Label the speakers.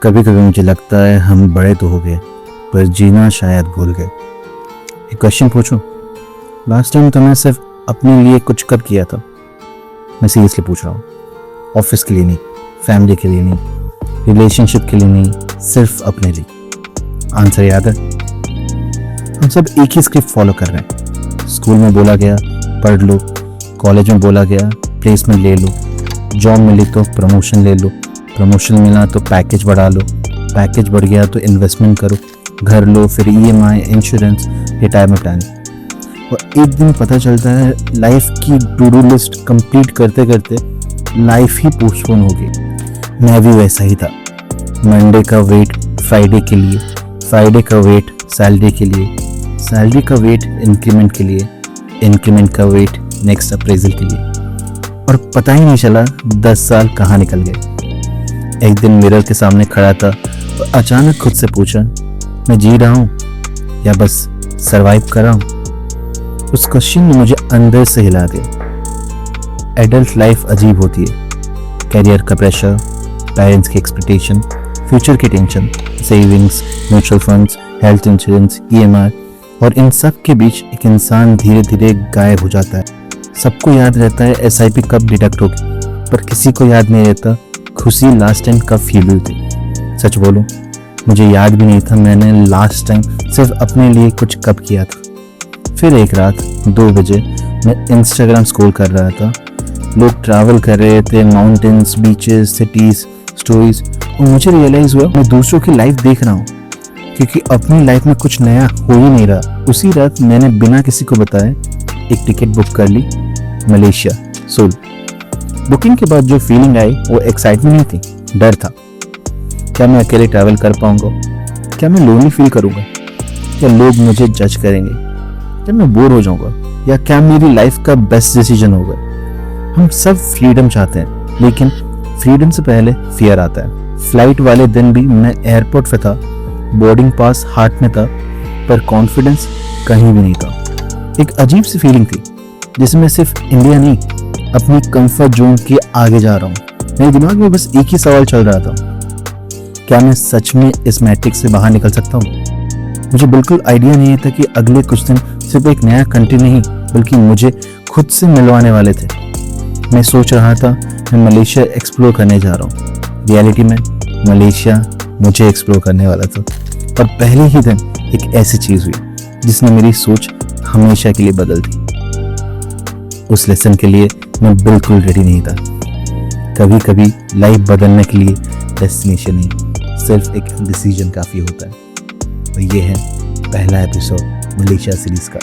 Speaker 1: कभी कभी मुझे लगता है हम बड़े तो हो गए पर जीना शायद भूल गए। एक क्वेश्चन पूछूं, लास्ट टाइम तुमने सिर्फ अपने लिए कुछ कब किया था? मैं सीरियसली पूछ रहा हूँ, ऑफिस के लिए नहीं, फैमिली के लिए नहीं, रिलेशनशिप के लिए नहीं, सिर्फ अपने लिए। आंसर याद है? हम सब एक ही स्क्रिप्ट फॉलो कर रहे हैं। स्कूल में बोला गया पढ़ लो, कॉलेज में बोला गया प्लेसमेंट ले लो, जॉब मिली तो प्रमोशन ले लो, प्रमोशन मिला तो पैकेज बढ़ा लो, पैकेज बढ़ गया तो इन्वेस्टमेंट करो, घर लो, फिर ईएमआई, इंश्योरेंस, रिटायरमेंट प्लानिंग। और एक दिन पता चलता है लाइफ की टू डू लिस्ट कंप्लीट करते करते लाइफ ही पोस्टपोन हो गई। मैं भी वैसा ही था। मंडे का वेट फ्राइडे के लिए, फ्राइडे का वेट सैलरी के लिए, सैलरी का वेट इंक्रीमेंट के लिए, इंक्रीमेंट का वेट नेक्स्ट अप्रेजल के लिए। और पता ही नहीं चला 10 साल कहाँ निकल गए। एक दिन मिरर के सामने खड़ा था और अचानक खुद से पूछा, मैं जी रहा हूँ या बस सरवाइव कर रहा हूँ? उस क्वेश्चन ने मुझे अंदर से हिला दिया। एडल्ट लाइफ अजीब होती है। करियर का प्रेशर, पेरेंट्स की एक्सपेक्टेशन, फ्यूचर की tension, savings, mutual funds, health insurance, EMI, और इन सब के बीच एक इंसान धीरे धीरे गायब हो जाता है। सबको याद रहता है एसआईपी कब डिडक्ट होगी, पर किसी को याद नहीं रहता खुशी लास्ट टाइम कब फील हुई थी। सच बोलूं, मुझे याद भी नहीं था मैंने लास्ट टाइम सिर्फ अपने लिए कुछ कब किया था। फिर एक रात 2 बजे मैं इंस्टाग्राम स्क्रॉल कर रहा था। लोग ट्रैवल कर रहे थे, माउंटेन्स, बीचेस, सिटीज, स्टोरीज, और मुझे रियलाइज हुआ मैं दूसरों की लाइफ देख रहा हूँ क्योंकि अपनी लाइफ में कुछ नया हो ही नहीं रहा। उसी रात मैंने बिना किसी को बताए एक टिकट बुक कर ली, मलेशिया, सोल। बुकिंग के बाद जो फीलिंग आई वो एक्साइटमेंट नहीं थी, डर था। क्या मैं अकेले ट्रैवल कर पाऊंगा? क्या मैं लोनली फील करूंगा? क्या लोग मुझे जज करेंगे? क्या मैं बोर हो जाऊंगा? या क्या मेरी लाइफ का बेस्ट डिसीजन होगा? हम सब फ्रीडम चाहते हैं, लेकिन फ्रीडम से पहले फियर आता है। फ्लाइट वाले दिन भी मैं एयरपोर्ट पे था, बोर्डिंग पास हाथ में था, पर कॉन्फिडेंस कहीं भी नहीं था। एक अजीब सी फीलिंग थी जैसे मैं सिर्फ इंडिया नहीं, अपनी कंफर्ट जोन के आगे जा रहा हूँ। मेरे दिमाग में बस एक ही सवाल चल रहा था, क्या मैं सच में इस मैट्रिक्स से बाहर निकल सकता हूँ? मुझे बिल्कुल आइडिया नहीं था कि अगले कुछ दिन सिर्फ एक नया कंट्री नहीं बल्कि मुझे खुद से मिलवाने वाले थे। मैं सोच रहा था मैं मलेशिया एक्सप्लोर करने जा रहा हूँ। रियलिटी में मलेशिया मुझे एक्सप्लोर करने वाला था। और पहले ही दिन एक ऐसी चीज हुई जिसने मेरी सोच हमेशा के लिए बदल दी। उस लेसन के लिए मैं बिल्कुल रेडी नहीं था। कभी कभी लाइफ बदलने के लिए डेस्टिनेशन नहीं, सिर्फ एक डिसीजन काफी होता है। और ये है पहला एपिसोड मलेशिया सीरीज का।